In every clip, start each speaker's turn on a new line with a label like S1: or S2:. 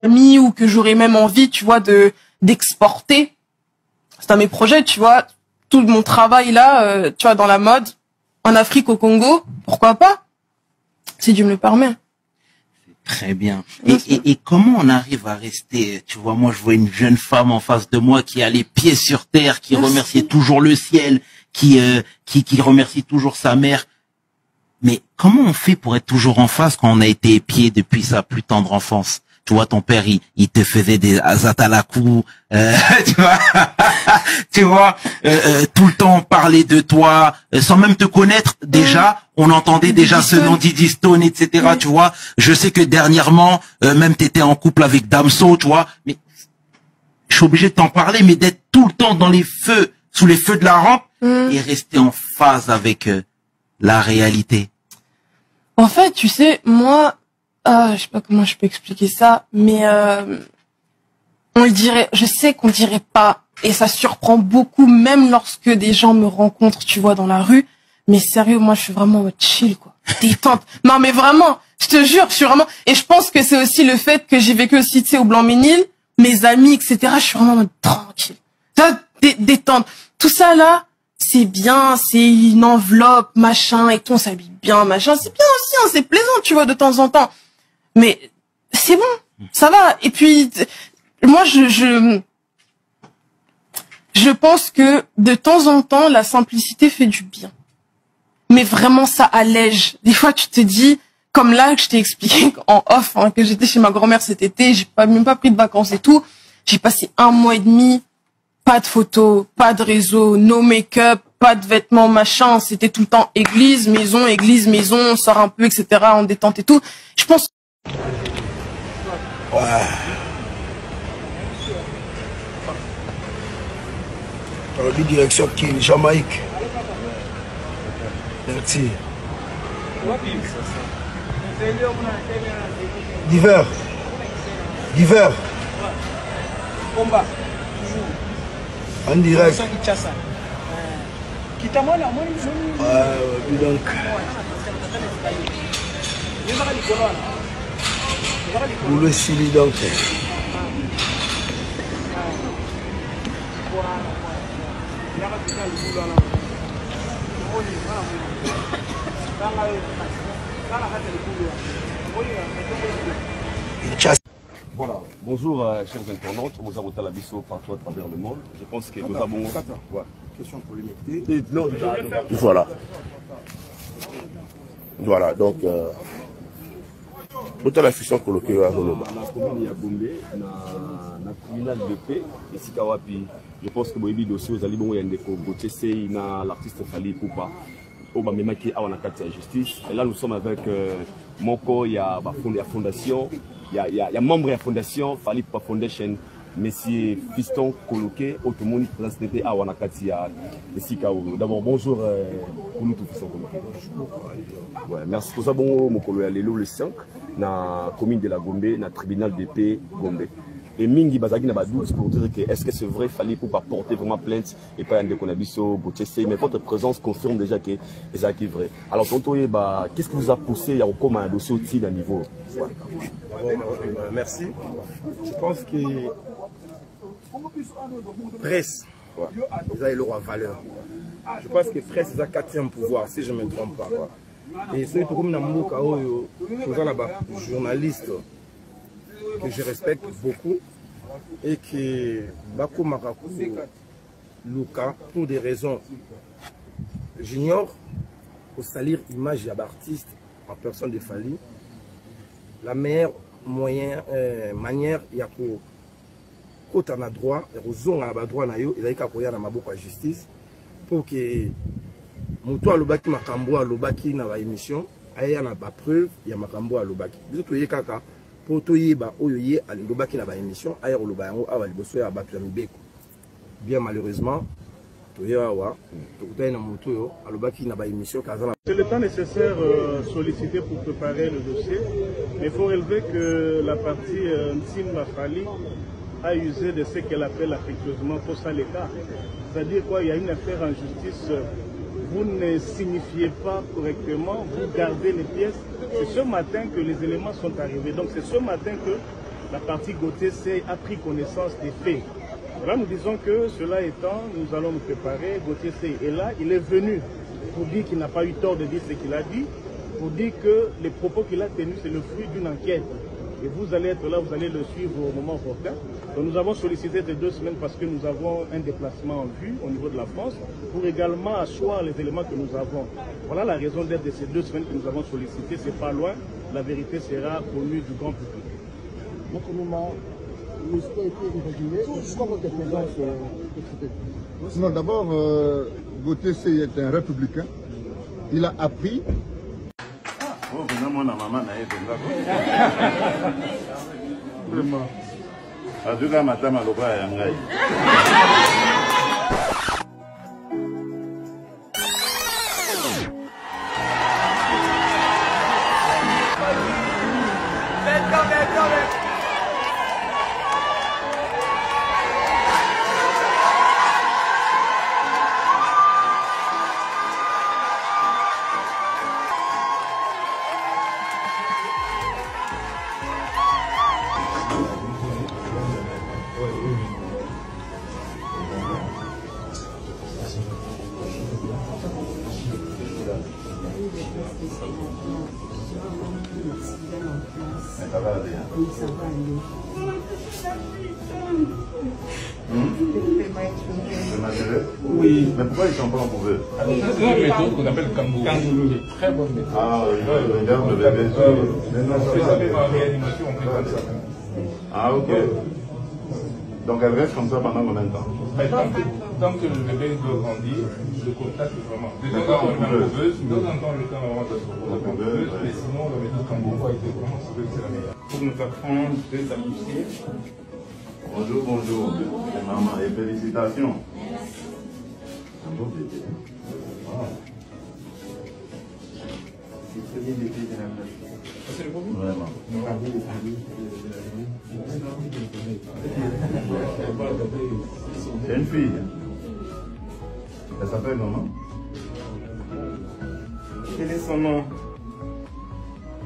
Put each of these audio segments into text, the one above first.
S1: mis ou que j'aurais même envie, tu vois, d'exporter. C'est un de mes projets, tu vois. Tout mon travail là, tu vois, dans la mode, en Afrique, au Congo, pourquoi pas? Si Dieu me le permet.
S2: Très bien. Et comment on arrive à rester, tu vois, moi je vois une jeune femme en face de moi qui a les pieds sur terre, qui remercie toujours le ciel, qui remercie toujours sa mère. Mais comment on fait pour être toujours en face quand on a été épié depuis sa plus tendre enfance? Tu vois, ton père, il te faisait des azatalakou, tu vois, tout le temps parler de toi, sans même te connaître déjà, on entendait déjà ce nom Didi Stone, etc. Tu vois, je sais que dernièrement, même t'étais en couple avec Damso, tu vois, mais je suis obligé de t'en parler, mais d'être tout le temps dans les feux, sous les feux de la rampe, et rester en phase avec la réalité.
S1: En fait, tu sais, moi, je sais pas comment je peux expliquer ça, mais on le dirait, je sais qu'on dirait pas, et ça surprend beaucoup, même lorsque des gens me rencontrent, tu vois, dans la rue. Mais sérieux, moi, je suis vraiment chill, quoi, détente. Non, mais vraiment, je te jure, je suis vraiment. Et je pense que c'est aussi le fait que j'ai vécu aussi, tu sais, au Blanc-Ménil, mes amis, etc. Je suis vraiment en mode tranquille, détente. Tout ça là, c'est bien, c'est une enveloppe, machin, et tout, on s'habille bien, machin. C'est bien aussi, hein, c'est plaisant, tu vois, de temps en temps. Mais c'est bon, ça va. Et puis, moi, je pense que de temps en temps, la simplicité fait du bien. Mais vraiment, ça allège. Des fois, tu te dis, comme là, que je t'ai expliqué en off, hein, que j'étais chez ma grand-mère cet été, j'ai même pas pris de vacances et tout. J'ai passé 1 mois et demi, pas de photos, pas de réseau, no make-up, pas de vêtements, machin. C'était tout le temps église, maison, on sort un peu, etc., en détente et tout. Je pense.
S3: Direction qui est Jamaïque. Merci. Divers. En direct. Donc. Vous le Chili donc.
S4: Voilà, bonjour chers internautes, nous avons la biseau partout à travers le monde. Je pense que nous avons...
S3: Question pour l'imiter.
S4: Non, voilà. Voilà, donc... Autant la fusion colloquée à Roloba. La commune de Gombe, la tribunal de paix, et Sikawapi. Je pense que Boyebi dossier aux Alibon Yandeko, Gauthier, l'artiste Fali Poupa. Obamemaki a la justice. Et là, nous sommes avec Moko, il y a la fondation, il y a membre de la fondation, Fali Poupa Foundation, Monsieur Fiston Koloké, Automoni, président à Wanakati à Sikao. D'abord, bonjour pour nous tous, Fiston Koloké. Ouais, merci pour ça, bon, mon collègue Lélo le 5, dans la commune de la Gombe, dans le tribunal de paix Gombe. Et Mingi Bazagi n'a pas doute pour dire que est-ce que c'est vrai, fallait pour pas porter vraiment plainte et pas un déconabiso, mais votre présence confirme déjà que c'est vrai. Alors, qu'est-ce qui vous a poussé à comme un dossier au-dessus d'un niveau?
S3: Merci. Je pense que presse, ils ont leur valeur. Je pense que presse, c'est un quatrième pouvoir, si je ne me trompe pas. Et c'est pour nous, journaliste que je respecte beaucoup et que Bako Marakou Luka, pour des raisons, j'ignore, pour salir l'image d'artiste en personne de Fali, la meilleure manière, il y a pour quand on a droit, il y a droit, il y a la justice pour que mon toit Lobaki Makambo à Lobaki dans l'émission, il y a des preuves, il y a Makambo à Lobaki. Pour tout yeba oyoye à Lobaki dans l'émission, il y a Lobayango à Waliboso à Batuamibeko. Bien malheureusement, c'est
S5: le temps nécessaire sollicité pour préparer le dossier, mais il faut relever que la partie Nsima Fali a usé de ce qu'elle appelle affectueusement pour ça l'état. C'est-à-dire quoi, il y a une affaire en justice, vous ne signifiez pas correctement, vous gardez les pièces. C'est ce matin que les éléments sont arrivés. Donc c'est ce matin que la partie Gauthier a pris connaissance des faits. Là, nous disons que cela étant, nous allons nous préparer. Gauthier est là, il est venu pour dire qu'il n'a pas eu tort de dire ce qu'il a dit, pour dire que les propos qu'il a tenus, c'est le fruit d'une enquête. Et vous allez être là, vous allez le suivre au moment opportun. Donc nous avons sollicité ces 2 semaines parce que nous avons un déplacement en vue au niveau de la France pour également asseoir les éléments que nous avons. Voilà la raison d'être de ces 2 semaines que nous avons sollicité. C'est pas loin, la vérité sera connue du grand public.
S6: Notre moment, l'histoire a été imaginée. Pourquoi votre présence? Non, d'abord, Gauthier est un républicain. Il a appris.
S7: Oh, vraiment, la maman n'a été vraiment. En tout cas, madame, elle va ça va aller.
S8: Oui, ça va aller.
S7: Oui. Mais pourquoi ils ne sont pas en couveuse?
S9: C'est une méthode qu'on appelle kangourou. Très bonne méthode.
S7: Ah oui, regarde le bébé.
S9: Vous savez, en réanimation, on fait comme ça.
S7: Ah ok. Donc elle reste comme ça pendant combien de temps?
S9: Tant que le bébé doit grandir, le contact est vraiment. De temps en temps, on met la couveuse, de temps en temps, on met vraiment la couveuse, mais sinon, la méthode kangourou a été vraiment sauvée, c'est la meilleure. Pour nous faire prendre de sa poussière.
S7: Bonjour, bonjour, maman, et félicitations. Un beau bébé. Wow. C'est le premier bébé de la place.
S9: C'est le premier?
S7: Vraiment. C'est une fille. Elle s'appelle comment?
S9: Quel est son nom?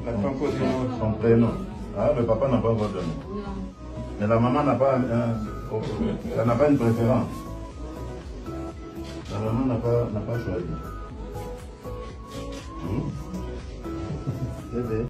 S9: La pas encore de nom.
S7: Son prénom. Ah, le papa n'a pas encore de nom. Mais la maman n'a pas, elle n'a pas une préférence. La maman n'a pas choisi. Bébé.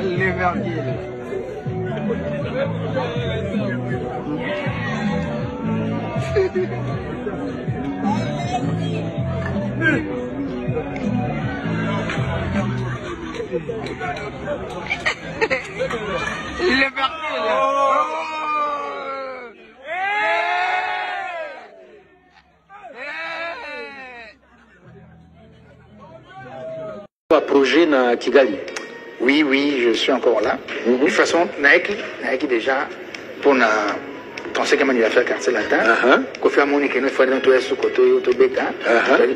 S10: Leverguil. Il est parti là.
S11: Projet na Kigali.
S10: Oui, oui, je suis encore là. De toute façon, Naiki déjà, pour penser comment il va faire quartier latin, qu'on fait à Monique, il faut aller dans tout ce côté, au bêta,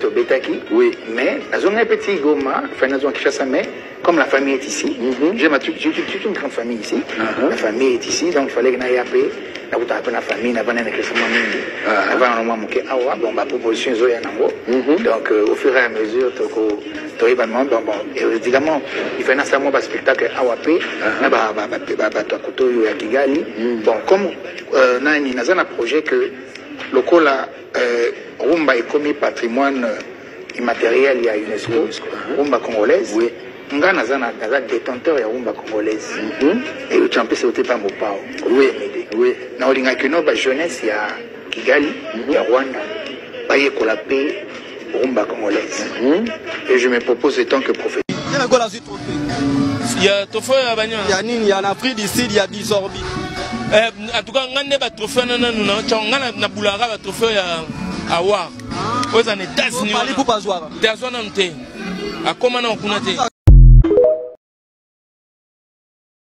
S10: au bêta qui, oui, mais la zone est petite, Goma, la zone qui mais comme la famille est ici, j'ai toute une grande famille ici, la famille est ici, donc il fallait que n'aille appeler, la famille, n'a pas un éclaircissement mingi, avant un moment, bon, ma proposition est zoya nango, donc au fur et à mesure, évidemment, il fait un certain spectacle à Wapé, à Kigali, bon, comme nous avons un projet que le Kola Rumba est commis patrimoine immatériel il y a UNESCO, Rumba congolaise. Oui. Nous avons un détenteur de Rumba congolaise. Et le champion c'est pas mon pao. Oui. Oui. Nous avons une jeunesse il y a Kigali, il y a Rwanda. Il y a la paix Rumba congolaise. Et je me propose en tant que professeur.
S12: Il y a Tofo
S10: il y a en Afrique du Sud, il y a Bizorbi.
S12: En tout cas, on a des trophées, on a Boulara, des trophées à War. Aux États-Unis. On a des trophées à War.